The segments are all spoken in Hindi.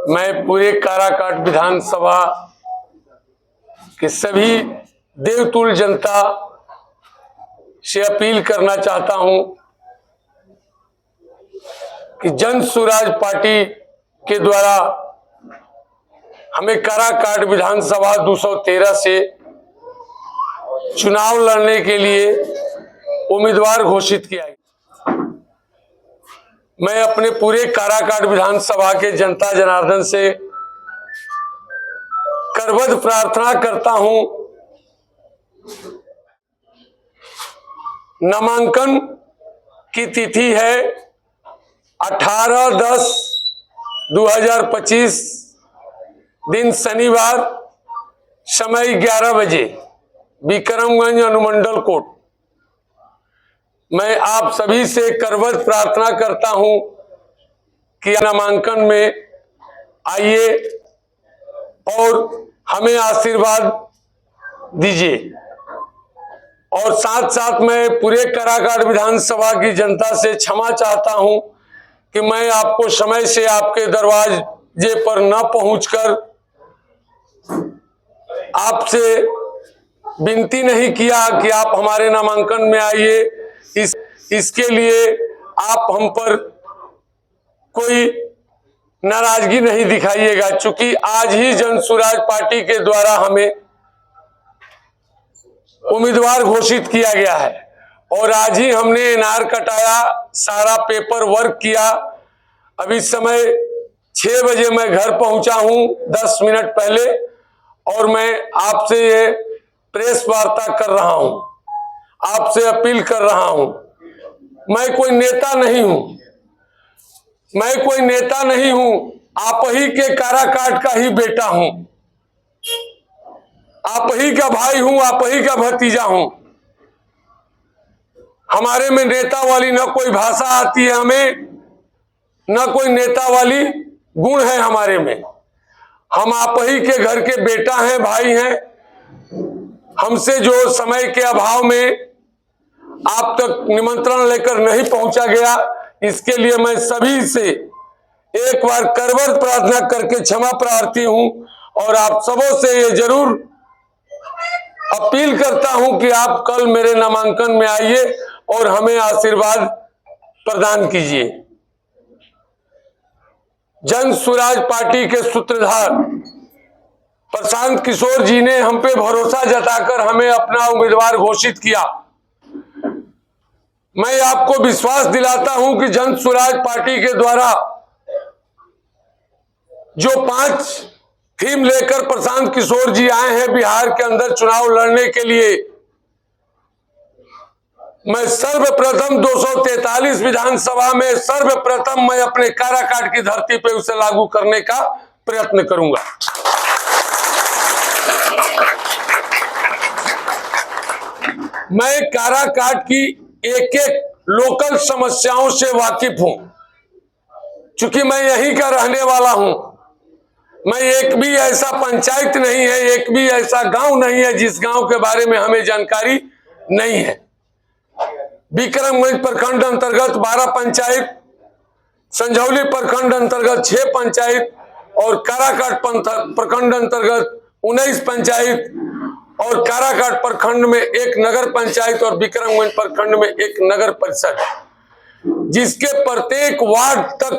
मैं पूरे काराकाट विधानसभा के सभी देवतुल्य जनता से अपील करना चाहता हूं कि जन सुराज पार्टी के द्वारा हमें काराकाट विधानसभा 213 से चुनाव लड़ने के लिए उम्मीदवार घोषित किया गया। मैं अपने पूरे काराकाट विधानसभा के जनता जनार्दन से करबद्ध प्रार्थना करता हूं, नामांकन की तिथि है 18/10/2025 दिन शनिवार, समय 11 बजे, विक्रमगंज अनुमंडल कोर्ट। मैं आप सभी से करबद्ध प्रार्थना करता हूं कि नामांकन में आइए और हमें आशीर्वाद दीजिए। और साथ साथ मैं पूरे काराकाट विधानसभा की जनता से क्षमा चाहता हूं कि मैं आपको समय से आपके दरवाजे पर न पहुंचकर आपसे विनती नहीं किया कि आप हमारे नामांकन में आइए। इसके लिए आप हम पर कोई नाराजगी नहीं दिखाइएगा, चूंकि आज ही जन सुराज पार्टी के द्वारा हमें उम्मीदवार घोषित किया गया है और आज ही हमने एनआर कटाया, सारा पेपर वर्क किया। अभी समय 6 बजे मैं घर पहुंचा हूं 10 मिनट पहले, और मैं आपसे ये प्रेस वार्ता कर रहा हूं, आपसे अपील कर रहा हूं। मैं कोई नेता नहीं हूं, मैं कोई नेता नहीं हूं, आप ही के काराकाट का ही बेटा हूं, आप ही का भाई हूं, आप ही का भतीजा हूं। हमारे में नेता वाली न कोई भाषा आती है, हमें न कोई नेता वाली गुण है हमारे में। हम आप ही के घर के बेटा हैं, भाई हैं। हमसे जो समय के अभाव में आप तक निमंत्रण लेकर नहीं पहुंचा गया, इसके लिए मैं सभी से एक बार करबद्ध प्रार्थना करके क्षमा प्रार्थी हूं और आप सबों से ये जरूर अपील करता हूं कि आप कल मेरे नामांकन में आइए और हमें आशीर्वाद प्रदान कीजिए। जन सुराज पार्टी के सूत्रधार प्रशांत किशोर जी ने हम पे भरोसा जताकर हमें अपना उम्मीदवार घोषित किया। मैं आपको विश्वास दिलाता हूं कि जन सुराज पार्टी के द्वारा जो 5 थीम लेकर प्रशांत किशोर जी आए हैं बिहार के अंदर चुनाव लड़ने के लिए, मैं सर्वप्रथम 243 विधानसभा में सर्वप्रथम मैं अपने काराकाट की धरती पे उसे लागू करने का प्रयत्न करूंगा। मैं काराकाट की एक एक लोकल समस्याओं से वाकिफ हूं, चूंकि मैं यहीं का रहने वाला हूं। मैं एक भी ऐसा पंचायत नहीं है, एक भी ऐसा गांव नहीं है जिस गांव के बारे में हमें जानकारी नहीं है। विक्रमगंज प्रखंड अंतर्गत 12 पंचायत, संझौली प्रखंड अंतर्गत 6 पंचायत और काराकाट प्रखंड अंतर्गत 19 पंचायत और काराकाट प्रखंड में 1 नगर पंचायत और विक्रमगंज प्रखंड में 1 नगर परिषद, जिसके प्रत्येक वार्ड तक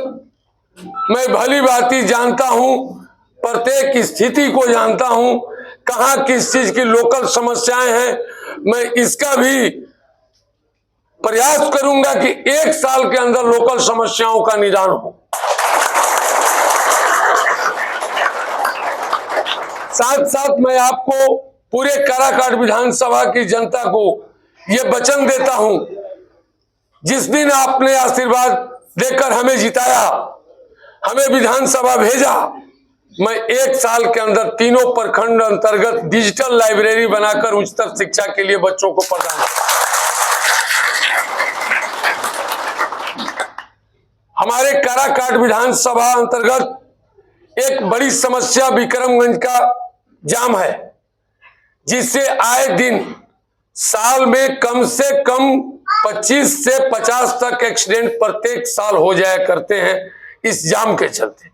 मैं भली भांति जानता हूं, प्रत्येक स्थिति को जानता हूं, कहां किस चीज की लोकल समस्याएं हैं। मैं इसका भी प्रयास करूंगा कि 1 साल के अंदर लोकल समस्याओं का निदान हो। साथ साथ मैं आपको पूरे काराकाट विधानसभा की जनता को यह वचन देता हूं, जिस दिन आपने आशीर्वाद देकर हमें जिताया, हमें विधानसभा भेजा, मैं 1 साल के अंदर तीनों प्रखंड अंतर्गत डिजिटल लाइब्रेरी बनाकर उच्चतर शिक्षा के लिए बच्चों को प्रदान। हमारे काराकाट विधानसभा अंतर्गत एक बड़ी समस्या विक्रमगंज का जाम है, जिससे आए दिन साल में कम से कम 25 से 50 तक एक्सीडेंट प्रत्येक साल हो जाया करते हैं इस जाम के चलते।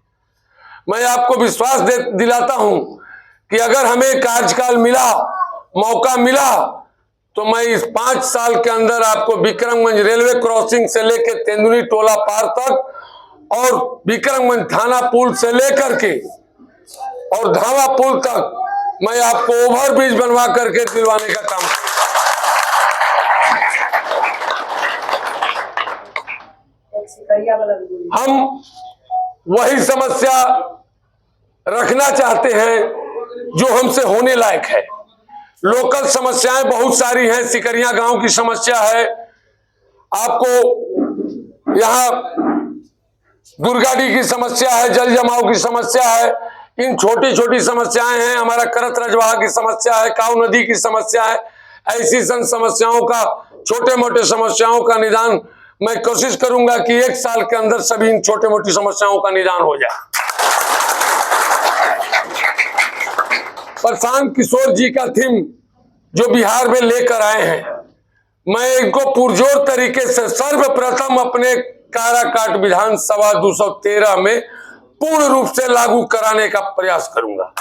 मैं आपको विश्वास दिलाता हूं कि अगर हमें कार्यकाल मिला, मौका मिला, तो मैं इस 5 साल के अंदर आपको विक्रमगंज रेलवे क्रॉसिंग से लेकर तेंदुनी टोला पार तक और विक्रमगंज थाना पुल से लेकर के और धावा पुल तक मैं आपको ओवरब्रिज बनवा करके दिलवाने का काम। हम वही समस्या रखना चाहते हैं जो हमसे होने लायक है। लोकल समस्याएं बहुत सारी हैं। सिकरिया गांव की समस्या है, आपको यहाँ दुर्गाडी की समस्या है, जल जमाव की समस्या है। इन छोटी छोटी समस्याएं हैं। हमारा करत रजवाहा की समस्या है, काऊ नदी की समस्या है। ऐसी समस्याओं का, छोटे मोटे समस्याओं का निदान मैं कोशिश करूंगा कि 1 साल के अंदर सभी इन छोटे मोटी समस्याओं का निदान हो जाए। प्रशांत किशोर जी का थीम जो बिहार में लेकर आए हैं, मैं इनको पुरजोर तरीके से सर्वप्रथम अपने काराकाट विधानसभा 213 में पूर्ण रूप से लागू कराने का प्रयास करूंगा।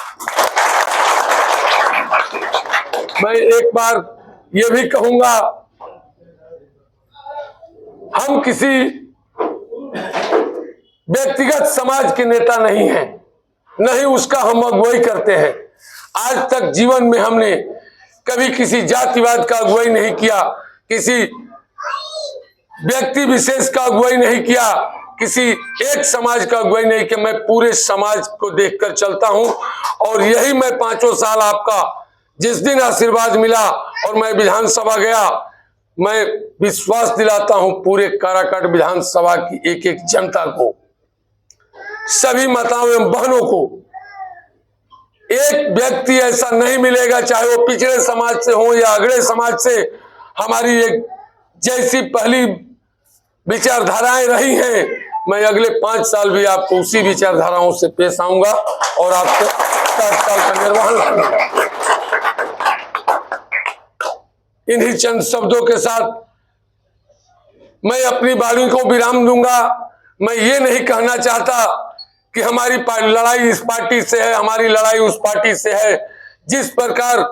मैं एक बार ये भी कहूंगा, हम किसी व्यक्तिगत समाज के नेता नहीं हैं, नहीं उसका हम अगुवाई करते हैं। आज तक जीवन में हमने कभी किसी जातिवाद का अगुवाई नहीं किया, किसी व्यक्ति विशेष का अगुवाई नहीं किया, किसी एक समाज का अगुवाई नहीं किया। मैं पूरे समाज को देखकर चलता हूं और यही मैं 5 साल आपका जिस दिन आशीर्वाद मिला और मैं विधानसभा गया, मैं विश्वास दिलाता हूं पूरे काराकाट विधानसभा की एक एक जनता को, सभी माताओं एवं बहनों को, एक व्यक्ति ऐसा नहीं मिलेगा, चाहे वो पिछड़े समाज से हो या अगड़े समाज से। हमारी एक जैसी पहली विचारधाराएं रही हैं, मैं अगले 5 साल भी आपको उसी विचारधाराओं से पेश आऊंगा और आपको कार्यकाल का निर्वहन करूंगा। इन्हीं चंद शब्दों के साथ मैं अपनी वाणी को विराम दूंगा। मैं ये नहीं कहना चाहता कि हमारी लड़ाई इस पार्टी से है, हमारी लड़ाई उस पार्टी से है। जिस प्रकार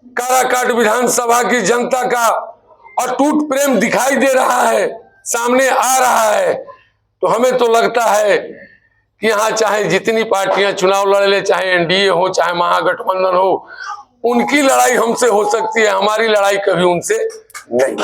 काराकाट विधानसभा की जनता का अटूट प्रेम दिखाई दे रहा है, सामने आ रहा है, तो हमें तो लगता है कि यहाँ चाहे जितनी पार्टियां चुनाव लड़ ले, चाहे एनडीए हो, चाहे महागठबंधन हो, उनकी लड़ाई हमसे हो सकती है, हमारी लड़ाई कभी उनसे नहीं।